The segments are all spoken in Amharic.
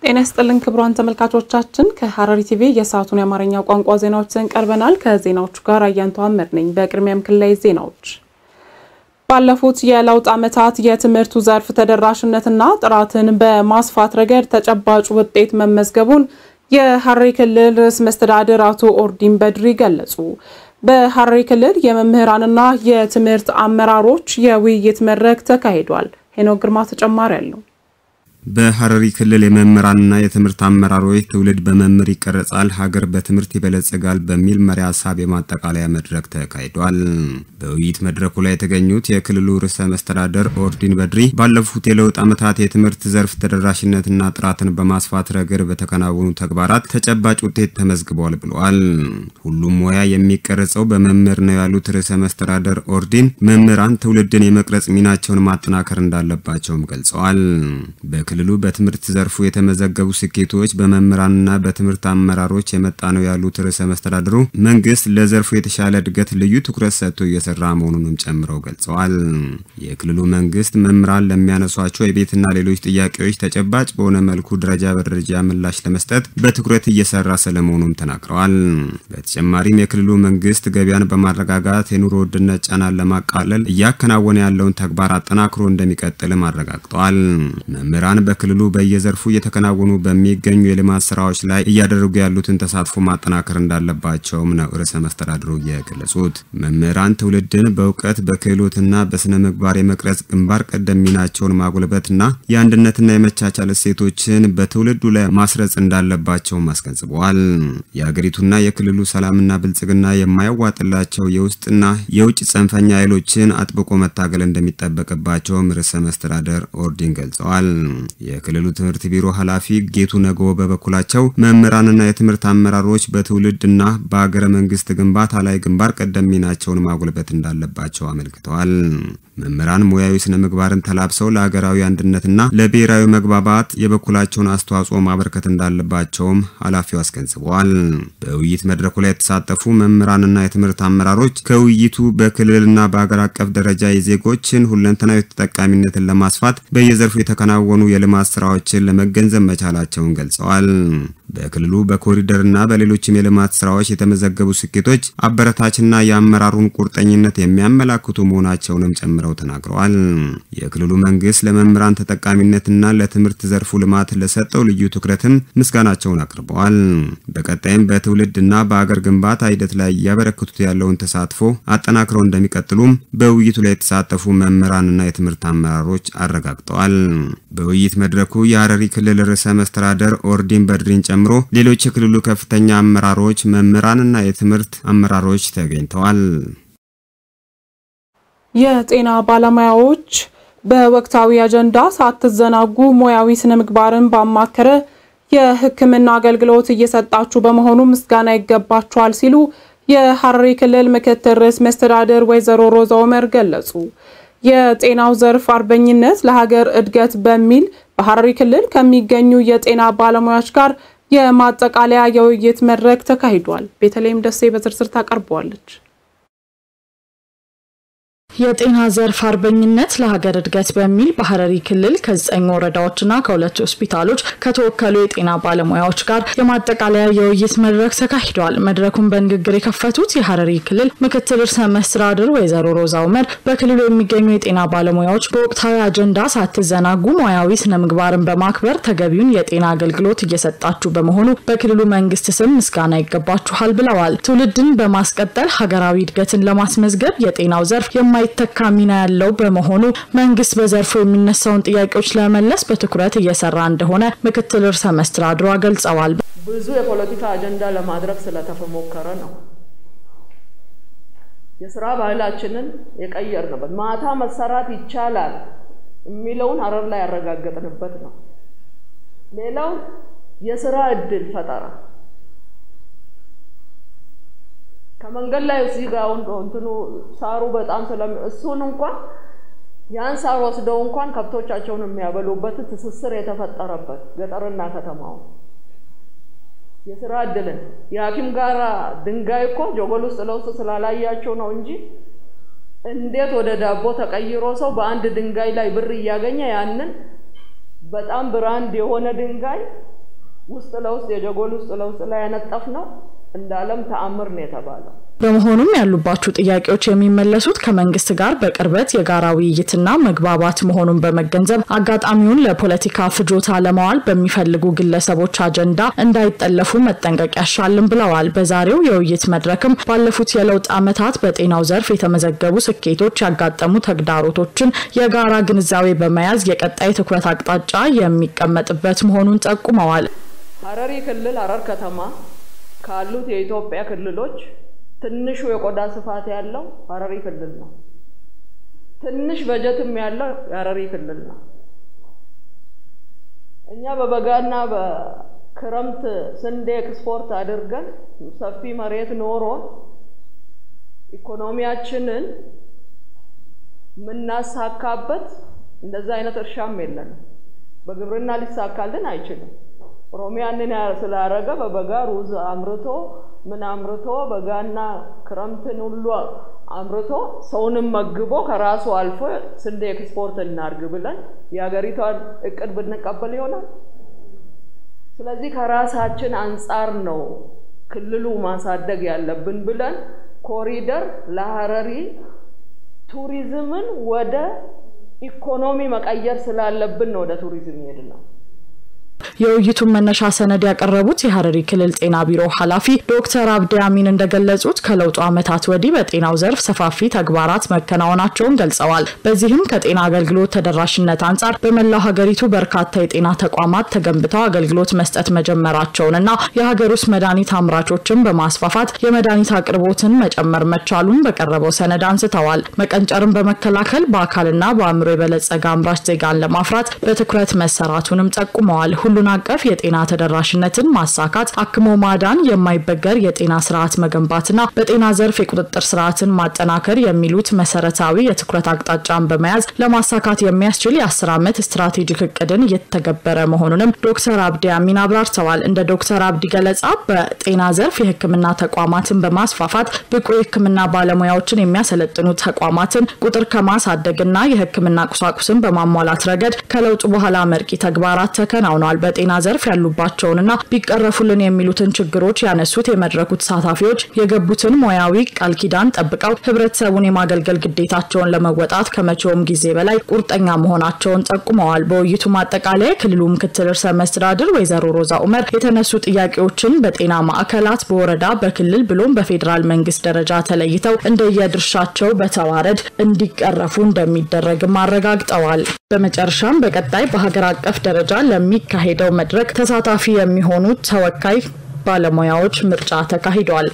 ጤና ይስጥልን ክቡራን ተመልካቾቻችን ከሐረሪ ቲቪ የሰዓቱን የአማርኛ ቋንቋ ዜናዎችን ቀርበናል ከዜናዎቹ ጋር አያንቱ አመር ነኝ በቅድሚያም ክልላዊ ዜናዎች ባለፉት የለውጥ ዓመታት የትምህርቱ ዘርፍ ተደራሽነትና ጥራትን በማስፋት ረገድ ተጨባጭ ውጤት መመዝገቡን የሐረሪ ክልል ርዕሰ መስተዳድር አቶ ኦርዲን በድሪ ገለጹ በሐረሪ ክልል የመምህራንና የትምህርት አመራሮች የውይይት መድረክ ተካሂዷል ሄኖክ ግርማ ተጨማሪ አለው በሐረሪ ክልል የመምህራንና የትምህርት አመራሮች ትውልድ በመምህር ይቀርጻል ሀገር በትምህርት ይበለጽጋል በሚል መሪ ሐሳብ የማጠቃለያ መድረክ ተካሂዷል በውይይት መድረኩ ላይ የተገኙት የክልሉ ርዕሰ መስተዳድር ኦርዲን በድሪ ባለፉት የለውጥ ዓመታት የትምህርት ዘርፍ ተደራሽነትና ጥራትን በማስፋት ረገድ በተከናወኑ ተግባራት ተጨባጭ ውጤት ተመዝግቧል ብለዋል ሁሉም ሙያ የሚቀርጸው በመምህር ነው ያሉት ርዕሰ መስተዳድር ኦርዲን መምህራን ትውልድን የመቅረጽ ሚናቸውን ማጠናከር እንዳለባቸውም ገልጸዋል ክልሉ በትምህርት ዘርፉ የተመዘገቡ ስኬቶች በመምህራንና በትምህርት አመራሮች የመጣ ነው ያሉት ርዕሰ መስተዳድሩ መንግስት ለዘርፉ የተሻለ እድገት ልዩ ትኩረት ሰጥቶ እየሰራ መሆኑንም ጨምረው ገልጸዋል የክልሉ መንግስት መምህራን ለሚያነሷቸው የቤትና ሌሎች ጥያቄዎች ተጨባጭ በሆነ መልኩ ደረጃ በደረጃ ምላሽ ለመስጠት በትኩረት እየሰራ ስለመሆኑም ተናግረዋል በተጨማሪም የክልሉ መንግስት ገበያን በማረጋጋት የኑሮ ውድነት ጫናን ለማቃለል እያከናወነ ያለውን ተግባር አጠናክሮ እንደሚቀጥልም አረጋግጠዋል መምህራን በክልሉ በየዘርፉ የተከናወኑ በሚገኙ የልማት ስራዎች ላይ እያደረጉ ያሉትን ተሳትፎ ማጠናከር እንዳለባቸውም ነው ርዕሰ መስተዳድሩ የገለጹት መምህራን ትውልድን በእውቀት በክህሎትና በስነ ምግባር የመቅረጽ ግንባር ቀደም ሚናቸውን ማጎልበትና የአንድነትና የመቻቻል እሴቶችን በትውልዱ ላይ ማስረጽ እንዳለባቸው አስገንዝበዋል የሀገሪቱና የክልሉ ሰላምና ብልጽግና የማይዋጥላቸው የውስጥና የውጭ ጽንፈኛ ኃይሎችን አጥብቆ መታገል እንደሚጠበቅባቸው ርዕሰ መስተዳድር ኦርዲን ገልጸዋል የክልሉ ትምህርት ቢሮ ኃላፊ ጌቱ ነገ በበኩላቸው መምህራንና የትምህርት አመራሮች በትውልድና በአገረ መንግስት ግንባታ ላይ ግንባር ቀደም ሚናቸውን ማጎልበት እንዳለባቸው አመልክተዋል መምህራን ሙያዊ ስነ ምግባርን ተላብሰው ለሀገራዊ አንድነትና ለብሔራዊ መግባባት የበኩላቸውን አስተዋጽኦ ማበርከት እንዳለባቸውም ኃላፊው አስገንዝበዋል በውይይት መድረኩ ላይ የተሳተፉ መምህራንና የትምህርት አመራሮች ከውይይቱ በክልልና በአገር አቀፍ ደረጃ የዜጎችን ሁለንተናዊ ተጠቃሚነትን ለማስፋት በየዘርፉ የተከናወኑ የልማት ስራዎችን ለመገንዘብ መቻላቸውን ገልጸዋል በክልሉ በኮሪደርና በሌሎችም የልማት ስራዎች የተመዘገቡ ስኬቶች አበረታችና የአመራሩን ቁርጠኝነት የሚያመላክቱ መሆናቸውንም ጨምረው ተናግረዋል የክልሉ መንግስት ለመምህራን ተጠቃሚነትና ለትምህርት ዘርፉ ልማት ለሰጠው ልዩ ትኩረትም ምስጋናቸውን አቅርበዋል በቀጣይም በትውልድና በአገር ግንባታ ሂደት ላይ ያበረከቱት ያለውን ተሳትፎ አጠናክረው እንደሚቀጥሉም በውይይቱ ላይ የተሳተፉ መምህራንና የትምህርት አመራሮች አረጋግጠዋል በውይይት መድረኩ የሐረሪ ክልል ርዕሰ መስተዳድር ኦርዲን በድሪን ጨምሮ ሌሎች የክልሉ ከፍተኛ አመራሮች መምህራንና የትምህርት አመራሮች ተገኝተዋል የጤና ባለሙያዎች በወቅታዊ አጀንዳ ሳትዘናጉ ሙያዊ ስነ ምግባርን ባማከረ የሕክምና አገልግሎት እየሰጣችሁ በመሆኑ ምስጋና ይገባችኋል ሲሉ የሐረሪ ክልል ምክትል ርዕሰ መስተዳድር ወይዘሮ ሮዛ ኡመር ገለጹ የጤናው ዘርፍ አርበኝነት ለሀገር እድገት በሚል በሐረሪ ክልል ከሚገኙ የጤና ባለሙያዎች ጋር የማጠቃለያ የውይይት መድረክ ተካሂዷል በተለይም ደሴ በዝርዝር ታቀርበዋለች የጤና ዘርፍ አርበኝነት ለሀገር እድገት በሚል በሐረሪ ክልል ከ9 ወረዳዎችና ከ2 ሆስፒታሎች ከተወከሉ የጤና ባለሙያዎች ጋር የማጠቃለያ የውይይት መድረክ ተካሂዷል መድረኩን በንግግር የከፈቱት የሐረሪ ክልል ምክትል ርዕሰ መስተዳድር ወይዘሮ ሮዛ ኡመር በክልሉ የሚገኙ የጤና ባለሙያዎች በወቅታዊ አጀንዳ ሳትዘናጉ ሙያዊ ስነ ምግባርን በማክበር ተገቢውን የጤና አገልግሎት እየሰጣችሁ በመሆኑ በክልሉ መንግስት ስም ምስጋና ይገባችኋል ብለዋል ትውልድን በማስቀጠል ሀገራዊ እድገትን ለማስመዝገብ የጤናው ዘርፍ ተካሚና ያለው በመሆኑ መንግስት በዘርፉ የሚነሳውን ጥያቄዎች ለመመለስ በትኩረት እየሰራ እንደሆነ ምክትል ርዕሰ መስተዳድሩ ገልጸዋል ብዙ የፖለቲካ አጀንዳ ለማድረግ ስለተፈሞከረ ነው የሥራ ባህላችንን የቀየርንበት ማታ መሰራት ይቻላል የሚለውን ሐረር ላይ ያረጋግጥንበት ነው ሌላው የሥራ እድል ፈጠራ ከመንገድ ላይ እዚህ ጋር እንትኑ ሳሩ በጣም እሱን እንኳን ያን ሳር ወስደው እንኳን ከብቶቻቸውን የሚያበሉበት ትስስር የተፈጠረበት ገጠርና ከተማው የሥራ እድልን የሐኪም ጋራ ድንጋይ እኮ ጆጎል ውስጥ ለውስጥ ስላላያቸው ነው እንጂ እንዴት ወደ ዳቦ ተቀይሮ ሰው በአንድ ድንጋይ ላይ ብር ያገኘ ያንን በጣም ብራንድ የሆነ ድንጋይ ውስጥ ለውስጥ የጀጎል ውስጥ ለውስጥ ላይ ያነጠፍ ነው እንዳለም ተአምር ነው የተባለው። በመሆኑም ያሉባቸው ጥያቄዎች የሚመለሱት ከመንግስት ጋር በቅርበት የጋራ ውይይትና መግባባት መሆኑን በመገንዘብ አጋጣሚውን ለፖለቲካ ፍጆታ ለማዋል በሚፈልጉ ግለሰቦች አጀንዳ እንዳይጠለፉ መጠንቀቅ ያሻልን ብለዋል። በዛሬው የውይይት መድረክም ባለፉት የለውጥ ዓመታት በጤናው ዘርፍ የተመዘገቡ ስኬቶች ያጋጠሙ ተግዳሮቶችን የጋራ ግንዛቤ በመያዝ የቀጣይ ትኩረት አቅጣጫ የሚቀመጥበት መሆኑን ጠቁመዋል። ሐረሪ ክልል ሐረር ከተማ ካሉት የኢትዮጵያ ክልሎች ትንሹ የቆዳ ስፋት ያለው ሐረሪ ክልል ነው። ትንሽ በጀትም ያለው ሐረሪ ክልል ነው። እኛ በበጋና በክረምት ስንዴ ኤክስፖርት አድርገን ሰፊ መሬት ኖሮ ኢኮኖሚያችንን ምናሳካበት እንደዛ አይነት እርሻም የለንም። በግብርና ሊሳካልን አይችልም። ኦሮሚያንን ስላረገ በበጋ ሩዝ አምርቶ ምን አምርቶ በጋና ክረምትን ሁሉ አምርቶ ሰውንም መግቦ ከራሱ አልፎ ስንዴ ኤክስፖርት እናርግ ብለን የሀገሪቷን እቅድ ብንቀበል ይሆናል። ስለዚህ ከራሳችን አንፃር ነው ክልሉ ማሳደግ ያለብን ብለን ኮሪደር ለሐረሪ ቱሪዝምን ወደ ኢኮኖሚ መቀየር ስላለብን ነው ወደ ቱሪዝም ይሄድናል። የውይይቱን መነሻ ሰነድ ያቀረቡት የሐረሪ ክልል ጤና ቢሮ ኃላፊ ዶክተር አብዲ አሚን እንደገለጹት ከለውጡ ዓመታት ወዲህ በጤናው ዘርፍ ሰፋፊ ተግባራት መከናወናቸውን ገልጸዋል። በዚህም ከጤና አገልግሎት ተደራሽነት አንፃር በመላው ሀገሪቱ በርካታ የጤና ተቋማት ተገንብተው አገልግሎት መስጠት መጀመራቸውንና የሀገር ውስጥ መድኃኒት አምራቾችን በማስፋፋት የመድኃኒት አቅርቦትን መጨመር መቻሉን በቀረበው ሰነድ አንስተዋል። መቀንጨርን በመከላከል በአካልና በአእምሮ የበለጸገ አምራች ዜጋን ለማፍራት በትኩረት መሰራቱንም ጠቁመዋል። ሁሉን አቀፍ የጤና ተደራሽነትን ማሳካት፣ አክሞ ማዳን፣ የማይበገር የጤና ስርዓት መገንባትና በጤና ዘርፍ የቁጥጥር ስርዓትን ማጠናከር የሚሉት መሰረታዊ የትኩረት አቅጣጫን በመያዝ ለማሳካት የሚያስችል የ10 ዓመት ስትራቴጂክ እቅድን እየተገበረ መሆኑንም ዶክተር አብዲ አሚን አብራርተዋል። እንደ ዶክተር አብዲ ገለጻ በጤና ዘርፍ የሕክምና ተቋማትን በማስፋፋት ብቁ የሕክምና ባለሙያዎችን የሚያሰለጥኑ ተቋማትን ቁጥር ከማሳደግና የሕክምና ቁሳቁስን በማሟላት ረገድ ከለውጡ በኋላ መርቂ ተግባራት ተከናውነዋል። በጤና ዘርፍ ያሉባቸውንና ቢቀረፉልን የሚሉትን ችግሮች ያነሱት የመድረኩ ተሳታፊዎች የገቡትን ሙያዊ ቃል ኪዳን ጠብቀው ህብረተሰቡን የማገልገል ግዴታቸውን ለመወጣት ከመቼውም ጊዜ በላይ ቁርጠኛ መሆናቸውን ጠቁመዋል። በውይይቱ ማጠቃለያ ክልሉ ምክትል ርዕሰ መስተዳድር ወይዘሮ ሮዛ ኡመር የተነሱ ጥያቄዎችን በጤና ማዕከላት፣ በወረዳ፣ በክልል ብሎም በፌዴራል መንግስት ደረጃ ተለይተው እንደየድርሻቸው በተዋረድ እንዲቀረፉ እንደሚደረግም አረጋግጠዋል። በመጨረሻም በቀጣይ በሀገር አቀፍ ደረጃ ለሚካሄደው መድረክ ተሳታፊ የሚሆኑ ተወካይ ባለሙያዎች ምርጫ ተካሂዷል።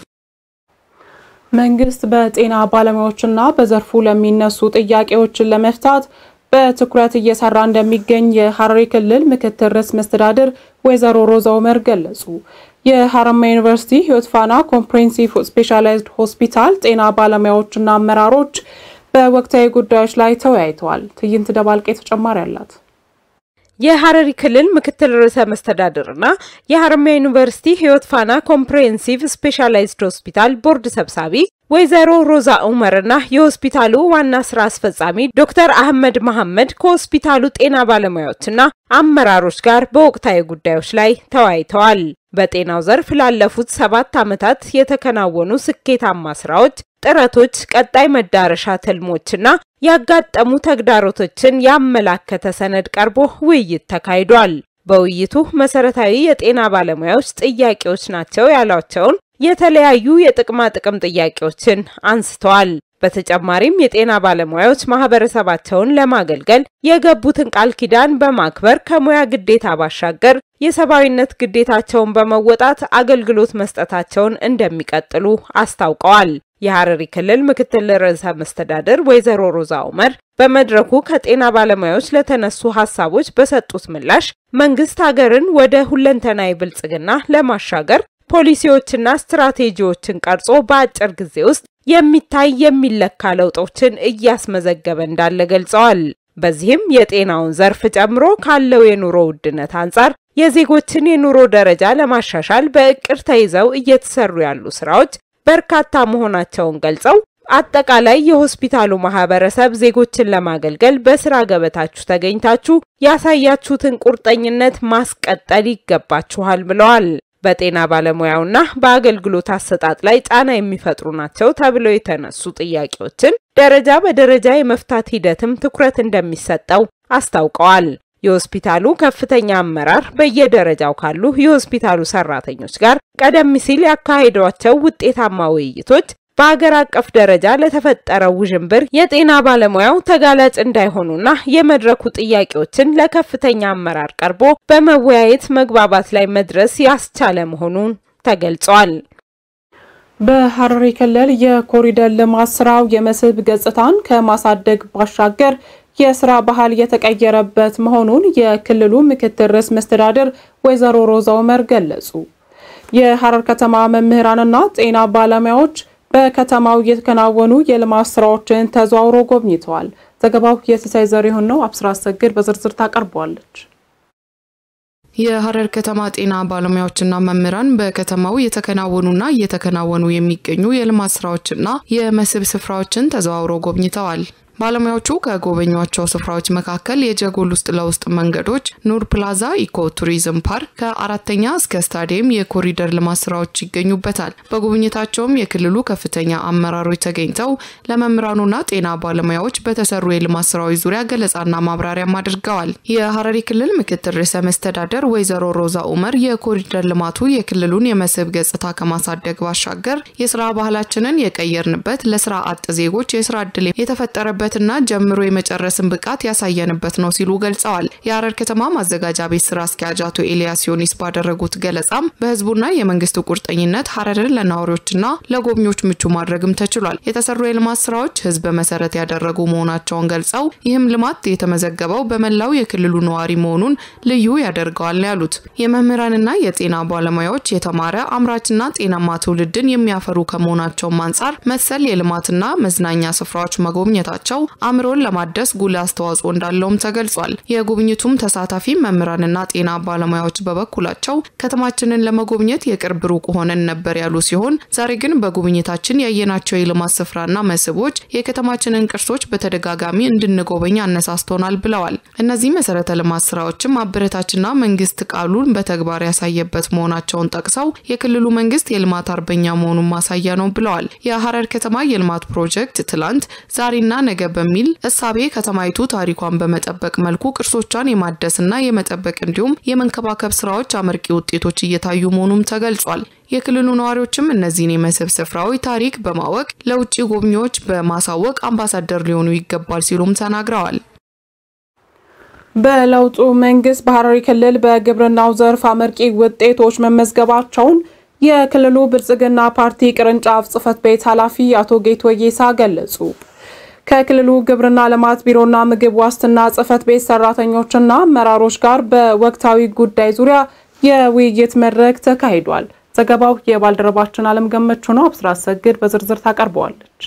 መንግስት በጤና ባለሙያዎችና በዘርፉ ለሚነሱ ጥያቄዎችን ለመፍታት በትኩረት እየሰራ እንደሚገኝ የሐረሪ ክልል ምክትል ርዕሰ መስተዳድር ወይዘሮ ሮዛ ኡመር ገለጹ። የሐረማያ ዩኒቨርሲቲ ህይወት ፋና ኮምፕሬሄንሲቭ ስፔሻላይዝድ ሆስፒታል ጤና ባለሙያዎችና አመራሮች በወቅታዊ ጉዳዮች ላይ ተወያይተዋል። ትዕይንት ደባልቄ ተጨማሪ አላት። የሐረሪ ክልል ምክትል ርዕሰ መስተዳድርና የሐረማያ ዩኒቨርሲቲ ህይወት ፋና ኮምፕሬሄንሲቭ ስፔሻላይዝድ ሆስፒታል ቦርድ ሰብሳቢ ወይዘሮ ሮዛ ኡመርና የሆስፒታሉ ዋና ስራ አስፈጻሚ ዶክተር አህመድ መሐመድ ከሆስፒታሉ ጤና ባለሙያዎችና አመራሮች ጋር በወቅታዊ ጉዳዮች ላይ ተወያይተዋል። በጤናው ዘርፍ ላለፉት 7 ዓመታት የተከናወኑ ስኬታማ ስራዎች፣ ጥረቶች፣ ቀጣይ መዳረሻ ትልሞችና ያጋጠሙ ተግዳሮቶችን ያመላከተ ሰነድ ቀርቦ ውይይት ተካሂዷል። በውይይቱ መሰረታዊ የጤና ባለሙያዎች ጥያቄዎች ናቸው ያሏቸውን የተለያዩ የጥቅማ ጥቅም ጥያቄዎችን አንስተዋል። በተጨማሪም የጤና ባለሙያዎች ማህበረሰባቸውን ለማገልገል የገቡትን ቃል ኪዳን በማክበር ከሙያ ግዴታ ባሻገር የሰብአዊነት ግዴታቸውን በመወጣት አገልግሎት መስጠታቸውን እንደሚቀጥሉ አስታውቀዋል። የሐረሪ ክልል ምክትል ርዕሰ መስተዳድር ወይዘሮ ሮዛ ኡመር በመድረኩ ከጤና ባለሙያዎች ለተነሱ ሐሳቦች በሰጡት ምላሽ መንግስት ሀገርን ወደ ሁለንተናዊ ብልጽግና ለማሻገር ፖሊሲዎችና ስትራቴጂዎችን ቀርጾ በአጭር ጊዜ ውስጥ የሚታይ የሚለካ ለውጦችን እያስመዘገበ እንዳለ ገልጸዋል። በዚህም የጤናውን ዘርፍ ጨምሮ ካለው የኑሮ ውድነት አንፃር የዜጎችን የኑሮ ደረጃ ለማሻሻል በእቅድ ተይዘው እየተሰሩ ያሉ ስራዎች በርካታ መሆናቸውን ገልጸው አጠቃላይ የሆስፒታሉ ማህበረሰብ ዜጎችን ለማገልገል በስራ ገበታችሁ ተገኝታችሁ ያሳያችሁትን ቁርጠኝነት ማስቀጠል ይገባችኋል ብለዋል። በጤና ባለሙያውና በአገልግሎት አሰጣጥ ላይ ጫና የሚፈጥሩ ናቸው ተብለው የተነሱ ጥያቄዎችን ደረጃ በደረጃ የመፍታት ሂደትም ትኩረት እንደሚሰጠው አስታውቀዋል። የሆስፒታሉ ከፍተኛ አመራር በየደረጃው ካሉ የሆስፒታሉ ሰራተኞች ጋር ቀደም ሲል ያካሄዷቸው ውጤታማ ውይይቶች በአገር አቀፍ ደረጃ ለተፈጠረው ውዥንብር የጤና ባለሙያው ተጋላጭ እንዳይሆኑና የመድረኩ ጥያቄዎችን ለከፍተኛ አመራር ቀርቦ በመወያየት መግባባት ላይ መድረስ ያስቻለ መሆኑን ተገልጿል። በሐረሪ ክልል የኮሪደር ልማት ስራው የመስህብ ገጽታን ከማሳደግ ባሻገር የስራ ባህል የተቀየረበት መሆኑን የክልሉ ምክትል ርዕሰ መስተዳድር ወይዘሮ ሮዛ ኡመር ገለጹ። የሐረር ከተማ መምህራንና ጤና ባለሙያዎች በከተማው የተከናወኑ የልማት ስራዎችን ተዘዋውሮ ጎብኝተዋል። ዘገባው የሲሳይ ዘሪሁን ነው። አብስራ አሰግድ በዝርዝር ታቀርባለች። የሐረር ከተማ ጤና ባለሙያዎችና መምህራን በከተማው የተከናወኑና እየተከናወኑ የሚገኙ የልማት ስራዎችና የመስህብ ስፍራዎችን ተዘዋውሮ ጎብኝተዋል። ባለሙያዎቹ ከጎበኟቸው ስፍራዎች መካከል የጀጎል ውስጥ ለውስጥ መንገዶች፣ ኑር ፕላዛ ኢኮ ቱሪዝም ፓርክ ከአራተኛ እስከ ስታዲየም የኮሪደር ልማት ስራዎች ይገኙበታል። በጉብኝታቸውም የክልሉ ከፍተኛ አመራሮች ተገኝተው ለመምህራኑና ጤና ባለሙያዎች በተሰሩ የልማት ስራዎች ዙሪያ ገለጻና ማብራሪያም አድርገዋል። የሐረሪ ክልል ምክትል ርዕሰ መስተዳድር ወይዘሮ ሮዛ ኡመር የኮሪደር ልማቱ የክልሉን የመስህብ ገጽታ ከማሳደግ ባሻገር የስራ ባህላችንን የቀየርንበት ለስራ አጥ ዜጎች የስራ ዕድል የተፈጠረበት እና ጀምሮ የመጨረስን ብቃት ያሳየንበት ነው ሲሉ ገልጸዋል። የሐረር ከተማ ማዘጋጃ ቤት ስራ አስኪያጅ አቶ ኤልያስ ዮኒስ ባደረጉት ገለጻም በህዝቡና የመንግስት ቁርጠኝነት ሐረርን ለነዋሪዎችና ለጎብኚዎች ምቹ ማድረግም ተችሏል። የተሰሩ የልማት ስራዎች ህዝብ መሰረት ያደረጉ መሆናቸውን ገልጸው ይህም ልማት የተመዘገበው በመላው የክልሉ ነዋሪ መሆኑን ልዩ ያደርገዋል ያሉት የመምህራንና የጤና ባለሙያዎች የተማረ አምራችና ጤናማ ትውልድን የሚያፈሩ ከመሆናቸው አንፃር መሰል የልማትና መዝናኛ ስፍራዎች መጎብኘታቸው አምሮን ለማደስ ጉልህ አስተዋጽኦ እንዳለውም ተገልጿል። የጉብኝቱም ተሳታፊ መምህራንና ጤና ባለሙያዎች በበኩላቸው ከተማችንን ለመጎብኘት የቅርብ ሩቅ ሆነን ነበር ያሉ ሲሆን ዛሬ ግን በጉብኝታችን ያየናቸው የልማት ስፍራና መስህቦች የከተማችንን ቅርሶች በተደጋጋሚ እንድንጎበኝ አነሳስቶናል ብለዋል። እነዚህ መሰረተ ልማት ስራዎችም አበረታችና መንግስት ቃሉን በተግባር ያሳየበት መሆናቸውን ጠቅሰው የክልሉ መንግስት የልማት አርበኛ መሆኑን ማሳያ ነው ብለዋል። የሐረር ከተማ የልማት ፕሮጀክት ትላንት ዛሬና ነገ በሚል እሳቤ ከተማይቱ ታሪኳን በመጠበቅ መልኩ ቅርሶቿን የማደስና የመጠበቅ እንዲሁም የመንከባከብ ስራዎች አመርቂ ውጤቶች እየታዩ መሆኑም ተገልጿል። የክልሉ ነዋሪዎችም እነዚህን የመስህብ ስፍራዎች ታሪክ በማወቅ ለውጭ ጎብኚዎች በማሳወቅ አምባሳደር ሊሆኑ ይገባል ሲሉም ተናግረዋል። በለውጡ መንግስት በሐረሪ ክልል በግብርናው ዘርፍ አመርቂ ውጤቶች መመዝገባቸውን የክልሉ ብልጽግና ፓርቲ ቅርንጫፍ ጽህፈት ቤት ኃላፊ አቶ ጌቱ ወይሳ ገለጹ። ከክልሉ ግብርና ልማት ቢሮና ምግብ ዋስትና ጽህፈት ቤት ሰራተኞችና አመራሮች ጋር በወቅታዊ ጉዳይ ዙሪያ የውይይት መድረክ ተካሂዷል። ዘገባው የባልደረባችን አለም ገመቹ ነው። አብስራ አሰግድ በዝርዝር ታቀርባለች።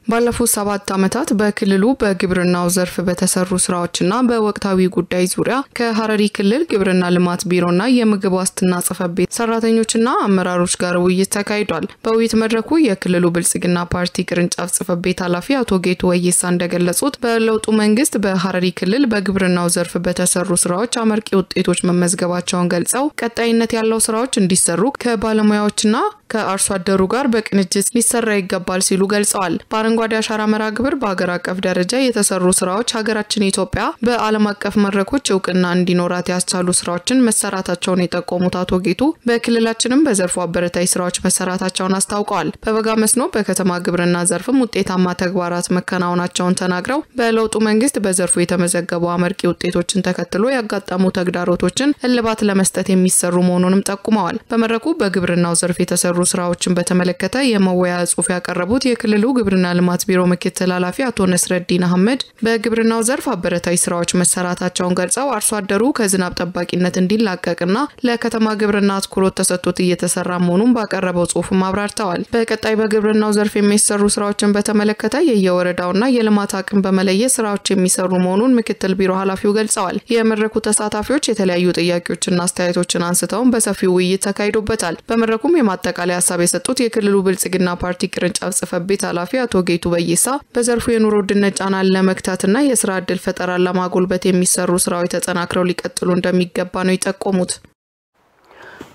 ባለፉት 7 ዓመታት በክልሉ በግብርናው ዘርፍ በተሰሩ ስራዎችና በወቅታዊ ጉዳይ ዙሪያ ከሐረሪ ክልል ግብርና ልማት ቢሮና የምግብ ዋስትና ጽህፈት ቤት ሰራተኞችና አመራሮች ጋር ውይይት ተካሂዷል። በውይይት መድረኩ የክልሉ ብልጽግና ፓርቲ ቅርንጫፍ ጽህፈት ቤት ኃላፊ አቶ ጌቱ ወይሳ እንደገለጹት በለውጡ መንግስት በሐረሪ ክልል በግብርናው ዘርፍ በተሰሩ ስራዎች አመርቂ ውጤቶች መመዝገባቸውን ገልጸው ቀጣይነት ያለው ስራዎች እንዲሰሩ ከባለሙያዎችና ከአርሶ አደሩ ጋር በቅንጅት ሊሰራ ይገባል ሲሉ ገልጸዋል። በአረንጓዴ አሻራ መርሃ ግብር በአገር አቀፍ ደረጃ የተሰሩ ስራዎች ሀገራችን ኢትዮጵያ በዓለም አቀፍ መድረኮች እውቅና እንዲኖራት ያስቻሉ ስራዎችን መሰራታቸውን የጠቆሙት አቶ ጌቱ በክልላችንም በዘርፉ አበረታች ስራዎች መሰራታቸውን አስታውቀዋል። በበጋ መስኖ በከተማ ግብርና ዘርፍም ውጤታማ ተግባራት መከናወናቸውን ተናግረው በለውጡ መንግስት በዘርፉ የተመዘገቡ አመርቂ ውጤቶችን ተከትሎ ያጋጠሙ ተግዳሮቶችን እልባት ለመስጠት የሚሰሩ መሆኑንም ጠቁመዋል። በመድረኩ በግብርናው ዘርፍ የተሰሩ ስራዎችን በተመለከተ የመወያያ ጽሑፍ ያቀረቡት የክልሉ ግብርና ልማት ቢሮ ምክትል ኃላፊ አቶ ነስረዲን አህመድ በግብርናው ዘርፍ አበረታች ስራዎች መሰራታቸውን ገልጸው አርሶ አደሩ ከዝናብ ጠባቂነት እንዲላቀቅና ለከተማ ግብርና አትኩሮት ተሰጥቶት እየተሰራ መሆኑን ባቀረበው ጽሑፍ ማብራርተዋል። በቀጣይ በግብርናው ዘርፍ የሚሰሩ ስራዎችን በተመለከተ የየወረዳውና የልማት አቅም በመለየት ስራዎች የሚሰሩ መሆኑን ምክትል ቢሮ ኃላፊው ገልጸዋል። የመድረኩ ተሳታፊዎች የተለያዩ ጥያቄዎችና አስተያየቶችን አንስተው በሰፊው ውይይት ተካሂዶበታል። በመድረኩም የማጠቃለያ ማጠቃለያ ሐሳብ የሰጡት የክልሉ ብልጽግና ፓርቲ ቅርንጫፍ ጽሕፈት ቤት ኃላፊ አቶ ጌቱ በየሳ በዘርፉ የኑሮ ውድነት ጫናን ለመግታትና የሥራ ዕድል ፈጠራን ለማጎልበት የሚሰሩ ስራዎች ተጠናክረው ሊቀጥሉ እንደሚገባ ነው የጠቆሙት።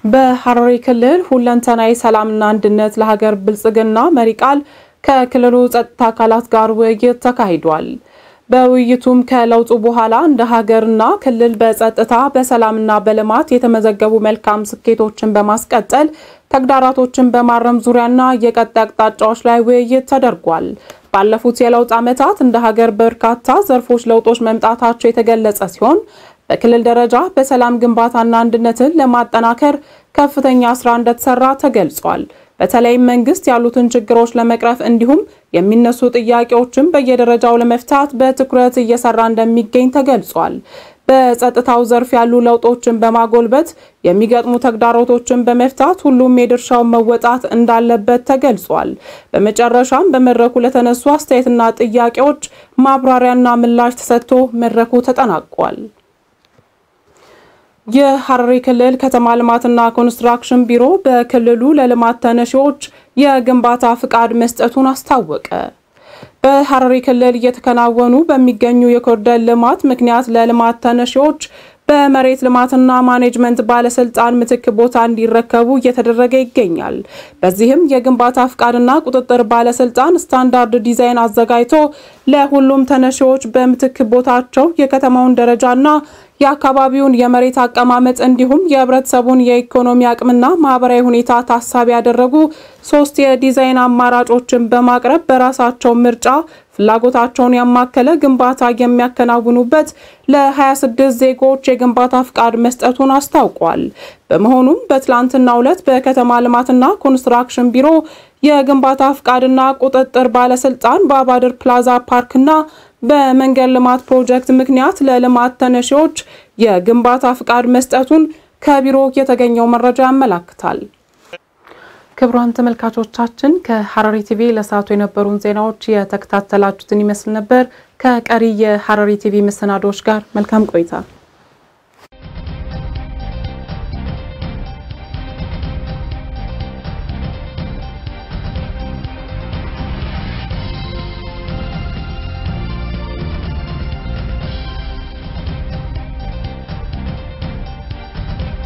በሐረሪ ክልል ሁለንተናዊ ሰላምና አንድነት ለሀገር ብልጽግና መሪ ቃል ከክልሉ ጸጥታ አካላት ጋር ውይይት ተካሂዷል። በውይይቱም ከለውጡ በኋላ እንደ ሀገርና ክልል በጸጥታ በሰላምና በልማት የተመዘገቡ መልካም ስኬቶችን በማስቀጠል ተግዳራቶችን በማረም ዙሪያና የቀጣይ አቅጣጫዎች ላይ ውይይት ተደርጓል። ባለፉት የለውጥ ዓመታት እንደ ሀገር በርካታ ዘርፎች ለውጦች መምጣታቸው የተገለጸ ሲሆን በክልል ደረጃ በሰላም ግንባታና አንድነትን ለማጠናከር ከፍተኛ ስራ እንደተሰራ ተገልጿል። በተለይም መንግስት ያሉትን ችግሮች ለመቅረፍ እንዲሁም የሚነሱ ጥያቄዎችን በየደረጃው ለመፍታት በትኩረት እየሰራ እንደሚገኝ ተገልጿል። በጸጥታው ዘርፍ ያሉ ለውጦችን በማጎልበት የሚገጥሙ ተግዳሮቶችን በመፍታት ሁሉም የድርሻውን መወጣት እንዳለበት ተገልጿል። በመጨረሻም በመድረኩ ለተነሱ አስተያየትና ጥያቄዎች ማብራሪያና ምላሽ ተሰጥቶ መድረኩ ተጠናቋል። የሐረሪ ክልል ከተማ ልማትና ኮንስትራክሽን ቢሮ በክልሉ ለልማት ተነሺዎች የግንባታ ፍቃድ መስጠቱን አስታወቀ። በሐረሪ ክልል እየተከናወኑ በሚገኙ የኮሪደር ልማት ምክንያት ለልማት ተነሺዎች በመሬት ልማትና ማኔጅመንት ባለስልጣን ምትክ ቦታ እንዲረከቡ እየተደረገ ይገኛል። በዚህም የግንባታ ፍቃድና ቁጥጥር ባለስልጣን ስታንዳርድ ዲዛይን አዘጋጅቶ ለሁሉም ተነሺዎች በምትክ ቦታቸው የከተማውን ደረጃና የአካባቢውን የመሬት አቀማመጥ እንዲሁም የህብረተሰቡን የኢኮኖሚ አቅምና ማህበራዊ ሁኔታ ታሳቢ ያደረጉ 3 የዲዛይን አማራጮችን በማቅረብ በራሳቸው ምርጫ ፍላጎታቸውን ያማከለ ግንባታ የሚያከናውኑበት ለ26 ዜጎች የግንባታ ፍቃድ መስጠቱን አስታውቋል። በመሆኑም በትላንትናው ዕለት በከተማ ልማትና ኮንስትራክሽን ቢሮ የግንባታ ፍቃድና ቁጥጥር ባለስልጣን በአባድር ፕላዛ ፓርክና በመንገድ ልማት ፕሮጀክት ምክንያት ለልማት ተነሺዎች የግንባታ ፍቃድ መስጠቱን ከቢሮ የተገኘው መረጃ ያመለክታል። ክቡራን ተመልካቾቻችን ከሐረሪ ቲቪ ለሰዓቱ የነበሩን ዜናዎች የተከታተላችሁትን ይመስል ነበር። ከቀሪ የሐረሪ ቲቪ መሰናዶዎች ጋር መልካም ቆይታ